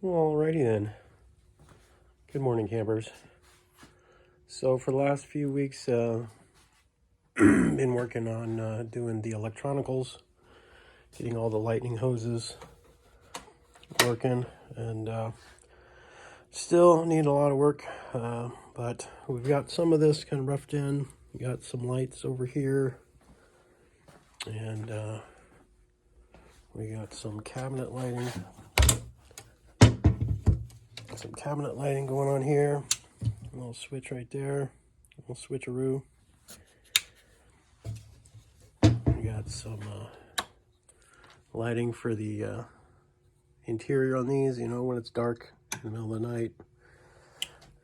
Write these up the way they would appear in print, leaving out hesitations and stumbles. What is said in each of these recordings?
Alrighty then. Good morning, campers. So for the last few weeks, been working on doing the electronicals, getting all the lightning hoses working, and still need a lot of work, but we've got some of this kind of roughed in. We got some lights over here, and we got some cabinet lighting. Some cabinet lighting going on here. A little switch right there. A little switcheroo. We got some lighting for the interior on these, you know, when it's dark in the middle of the night.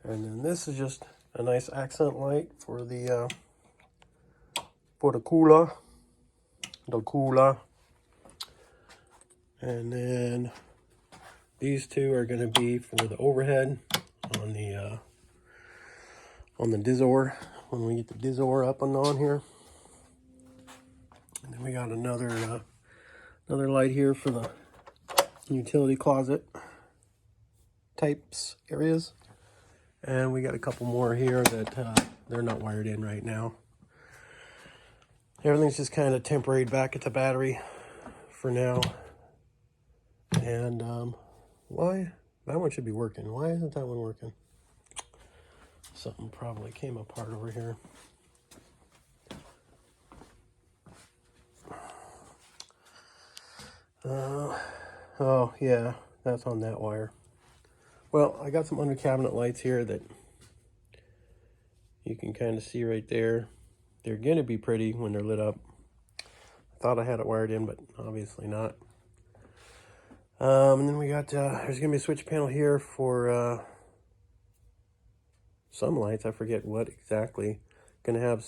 And then this is just a nice accent light for the cooler. And then these two are going to be for the overhead on the Dizor, when we get the Dizor up and on here. And then we got another light here for the utility closet types areas. And we got a couple more here that they're not wired in right now. Everything's just kind of temporary back at the battery for now. And why? That one should be working. Why isn't that one working? Something probably came apart over here. Oh yeah, that's on that wire. Well, I got some under cabinet lights here that you can kind of see right there. They're gonna be pretty when they're lit up. I thought I had it wired in, but obviously not. And then we got, there's going to be a switch panel here for some lights. I forget what exactly. Going to have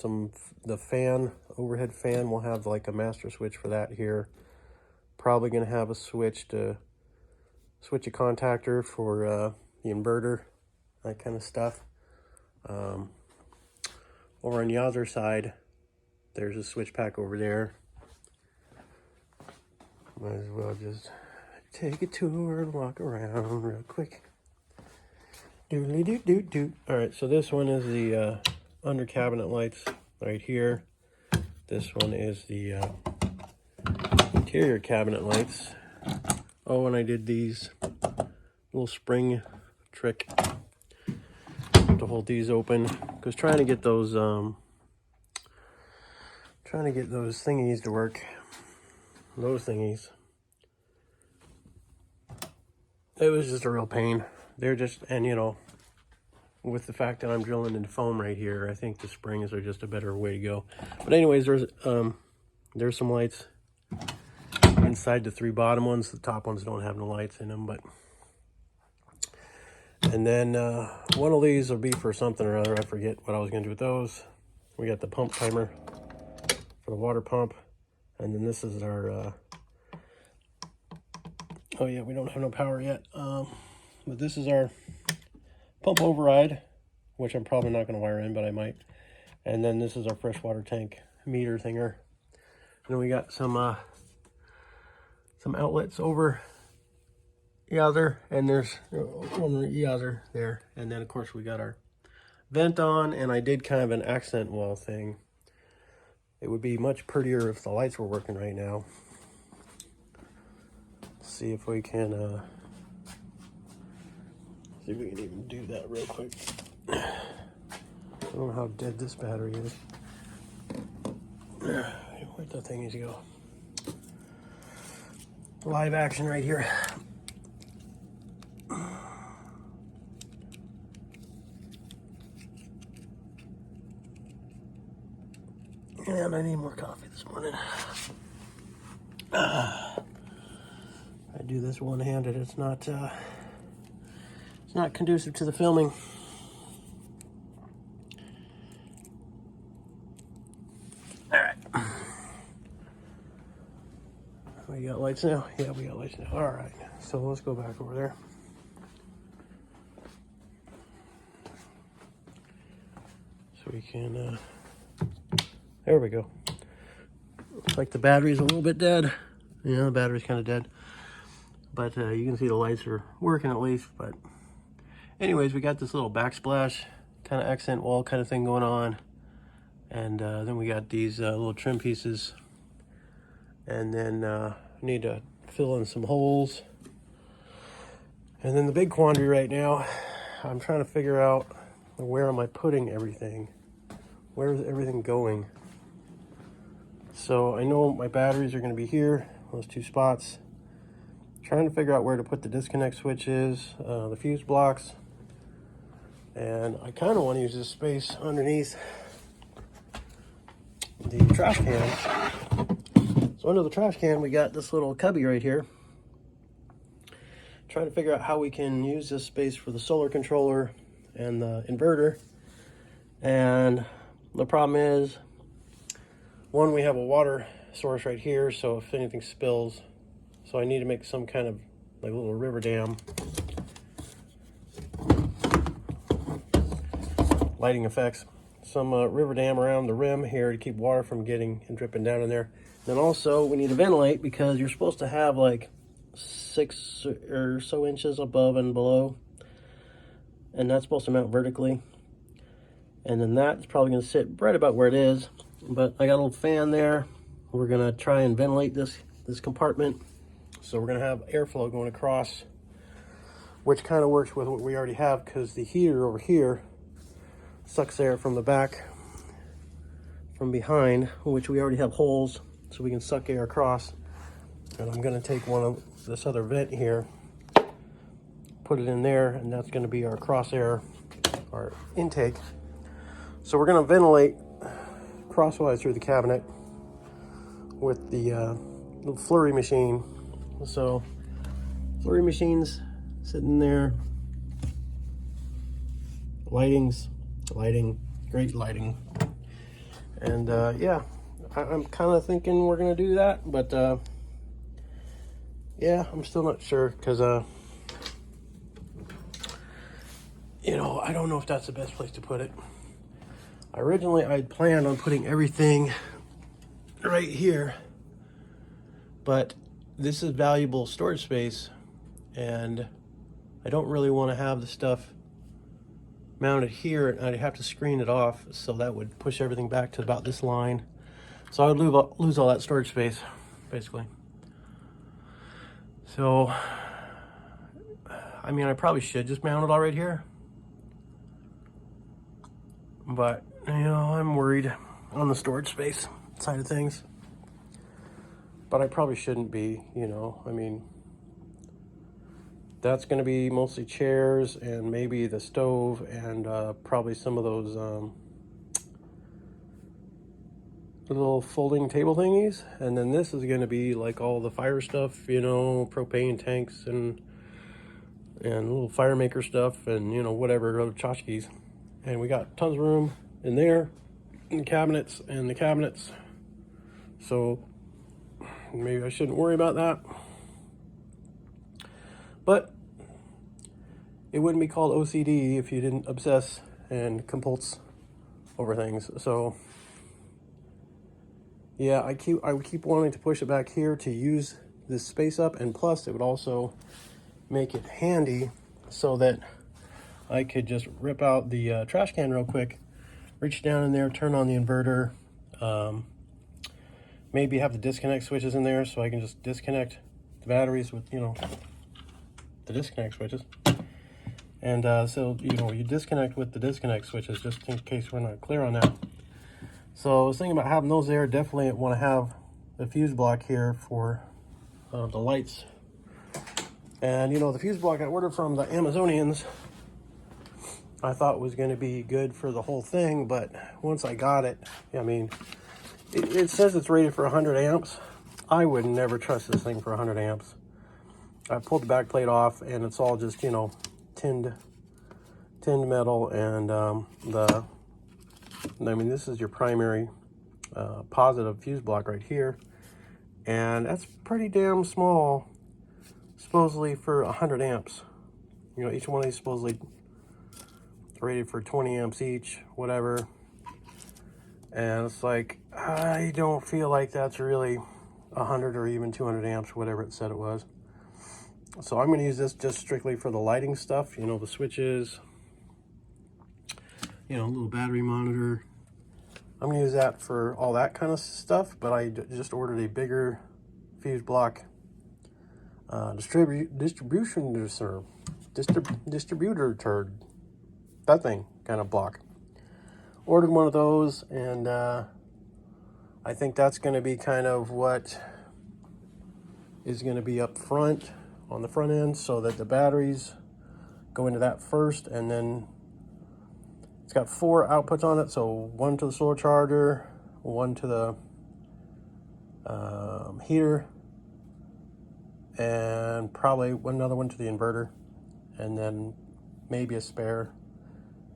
the fan, overhead fan, we'll have like a master switch for that here. Probably going to have a switch a contactor for the inverter, that kind of stuff. Over on the other side, there's a switch pack over there. Might as well just take a tour and walk around real quick. Doodly doot doot doot. Alright, so this one is the under cabinet lights right here. This one is the interior cabinet lights. Oh, and I did these little spring trick to hold these open, because trying to get those thingies to work. Those thingies. It was just a real pain. They're just, and you know, with the fact that I'm drilling into foam right here, I think the springs are just a better way to go. But anyways, there's some lights inside the three bottom ones. The top ones don't have no lights in them, but. And then one of these will be for something or other. I forget what I was gonna do with those. We got the pump timer for the water pump. And then this is our, oh yeah, we don't have no power yet. But this is our pump override, which I'm probably not going to wire in, but I might. And then this is our freshwater tank meter thinger. And then we got some outlets over yonder, and there's one yonder there. And then of course we got our vent on, and I did kind of an accent wall thing. It would be much prettier if the lights were working right now. See if we can even do that real quick. I don't know how dead this battery is. Where'd that thing need to go? Live action right here. And I need more coffee this morning. I do this one-handed. It's not conducive to the filming. All right. We got lights now? Yeah, we got lights now. All right. So let's go back over there. So we can, there we go. Looks like the battery's a little bit dead. Yeah, the battery's kind of dead. but you can see the lights are working at least. But anyways, we got this little backsplash kind of accent wall kind of thing going on, and then we got these little trim pieces, and then need to fill in some holes. And then the big quandary right now, I'm trying to figure out where am I putting everything. Where is everything going? So I know my batteries are going to be here, those two spots. Trying to figure out where to put the disconnect switches, the fuse blocks, and I kind of want to use this space underneath the trash can. So under the trash can, we got this little cubby right here. Trying to figure out how we can use this space for the solar controller and the inverter. And the problem is, one, we have a water source right here, so if anything spills, so I need to make some kind of like little river dam. Lighting effects. Some river dam around the rim here to keep water from getting and dripping down in there. Then also we need to ventilate, because you're supposed to have like 6 or so inches above and below, and that's supposed to mount vertically. And then that's probably going to sit right about where it is, but I got a little fan there. We're going to try and ventilate this compartment, so we're going to have airflow going across, which kind of works with what we already have, because the heater over here sucks air from the back, from behind, which we already have holes, so we can suck air across. And I'm going to take one of this other vent here, put it in there, and that's going to be our crosshair, our intake. So we're going to ventilate crosswise through the cabinet with the little flurry machine. So flurry machines sitting there, lighting, great lighting. And yeah, I'm kind of thinking we're going to do that, but yeah, I'm still not sure, because you know, I don't know if that's the best place to put it. Originally I'd planned on putting everything right here, but this is valuable storage space, and I don't really want to have the stuff mounted here, and I'd have to screen it off, so that would push everything back to about this line. So I would lose all that storage space, basically. So, I mean, I probably should just mount it all right here, but, you know, I'm worried on the storage space side of things. But I probably shouldn't be, you know, I mean, that's going to be mostly chairs and maybe the stove and probably some of those little folding table thingies. And then this is going to be like all the fire stuff, you know, propane tanks and little fire maker stuff, and, you know, whatever other tchotchkes. And we got tons of room in there, in the cabinets and the cabinets. So maybe I shouldn't worry about that. But it wouldn't be called OCD if you didn't obsess and compulse over things. So yeah, I would keep wanting to push it back here to use this space up, and plus it would also make it handy so that I could just rip out the trash can real quick, reach down in there, turn on the inverter, maybe have the disconnect switches in there so I can just disconnect the batteries with, you know, the disconnect switches. And so, you know, you disconnect with the disconnect switches, just in case we're not clear on that. So I was thinking about having those there. Definitely want to have the fuse block here for the lights. And, you know, the fuse block I ordered from the Amazonians, I thought was going to be good for the whole thing, but once I got it, I mean, it says it's rated for 100 amps. I would never trust this thing for 100 amps. I pulled the back plate off, and it's all just, you know, tinned metal, and I mean, this is your primary positive fuse block right here, and that's pretty damn small, supposedly for 100 amps. You know, each one of these supposedly rated for 20 amps each, whatever. And it's like, I don't feel like that's really 100 or even 200 amps, whatever it said it was. So I'm going to use this just strictly for the lighting stuff, you know, the switches, you know, a little battery monitor. I'm going to use that for all that kind of stuff, but I just ordered a bigger fuse block distributor turd, that thing kind of block. Ordered one of those, and I think that's going to be kind of what is going to be up front on the front end, so that the batteries go into that first, and then it's got 4 outputs on it, so 1 to the solar charger, 1 to the heater, and probably another one to the inverter, and then maybe a spare.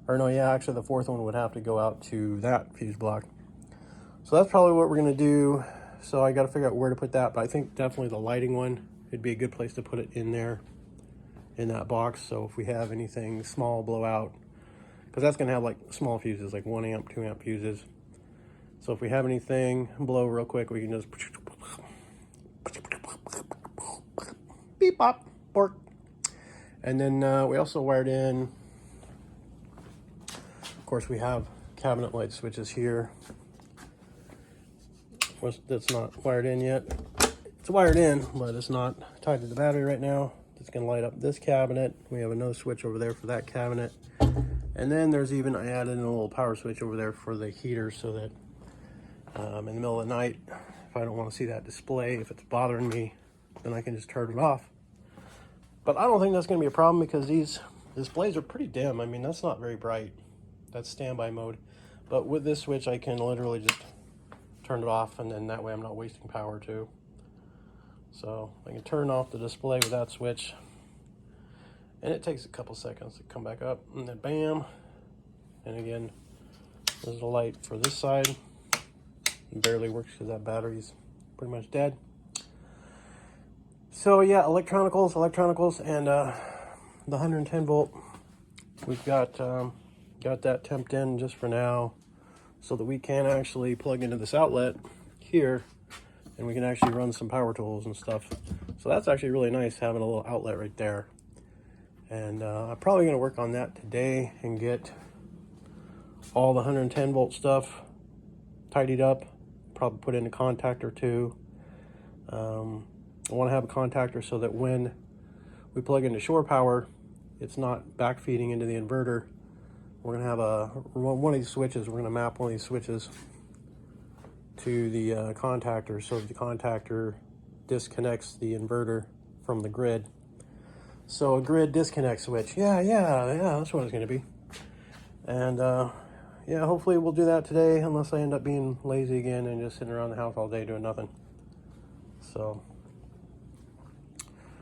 Or no, yeah, actually the 4th one would have to go out to that fuse block. So that's probably what we're gonna do. So I gotta figure out where to put that, but I think definitely the lighting one, it'd be a good place to put it in there, in that box. So if we have anything small blow out, because that's gonna have like small fuses, like 1 amp, 2 amp fuses. So if we have anything blow real quick, we can just beep bop bork. And then we also wired in, of course, we have cabinet light switches here. That's not wired in yet. It's wired in, but it's not tied to the battery right now. It's gonna light up this cabinet. We have another switch over there for that cabinet. And then there's even, I added in a little power switch over there for the heater, so that in the middle of the night, if I don't want to see that display, if it's bothering me, then I can just turn it off. But I don't think that's going to be a problem, because these displays are pretty dim. I mean, that's not very bright. That's standby mode. But with this switch, I can literally just turn it off, and then that way I'm not wasting power too. So I can turn off the display with that switch, and it takes a couple seconds to come back up, and then bam. And again, there's the light for this side. It barely works because that battery's pretty much dead. So yeah, electronicals, and the 110 volt. We've got that temped in just for now, so that we can actually plug into this outlet here, and we can actually run some power tools and stuff. So that's actually really nice, having a little outlet right there. And I'm probably going to work on that today and get all the 110 volt stuff tidied up. Probably put in a contactor too. I want to have a contactor so that when we plug into shore power, it's not backfeeding into the inverter. We're going to have one of these switches. We're going to map one of these switches to the contactor, so that the contactor disconnects the inverter from the grid. So a grid disconnect switch. Yeah, that's what it's going to be. And yeah, hopefully we'll do that today, unless I end up being lazy again and just sitting around the house all day doing nothing. So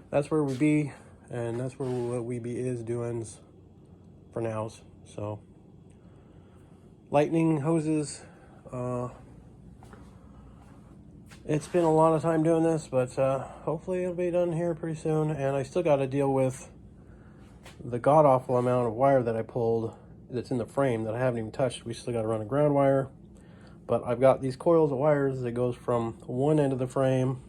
that's where we be, and that's where what we be is doing for nows. So lightning hoses, it's been a lot of time doing this, but hopefully it'll be done here pretty soon. And I still got to deal with the god-awful amount of wire that I pulled that's in the frame that I haven't even touched. We still got to run a ground wire, but I've got these coils of wires that goes from one end of the frame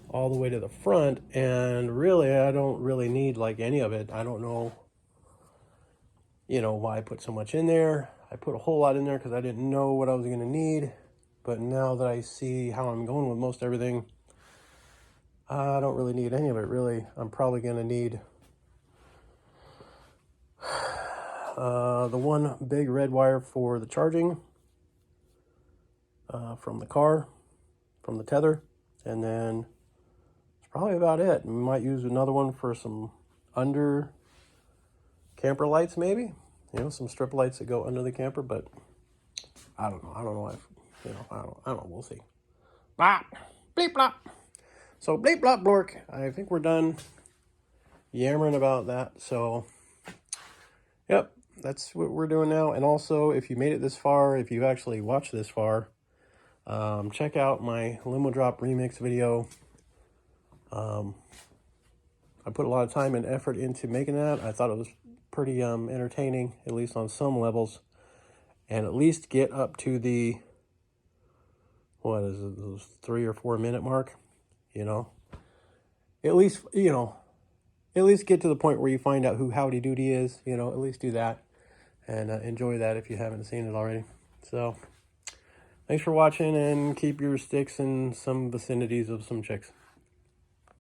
all the way to the front, and really I don't really need like any of it. I don't know, you know, why I put so much in there. I put a whole lot in there because I didn't know what I was going to need, but now that I see how I'm going with most everything, I don't really need any of it, really. I'm probably going to need the one big red wire for the charging from the car, from the tether, and then that's probably about it. We might use another one for some under camper lights, maybe, you know, some strip lights that go under the camper, but I don't know if, you know, I don't know, we'll see. Blah, bleep, blop. So bleep, blop, blork. I think we're done yammering about that. So yep, that's what we're doing now. And also, if you made it this far, if you actually watched this far, check out my LimoDrop remix video. I put a lot of time and effort into making that. I thought it was pretty entertaining, at least on some levels, and at least get up to the, what is it, those 3 or 4 minute mark, you know. at least, you know, at least get to the point where you find out who Howdy Doody is, you know, at least do that. And enjoy that if you haven't seen it already. So, thanks for watching, and keep your sticks in some vicinities of some chicks.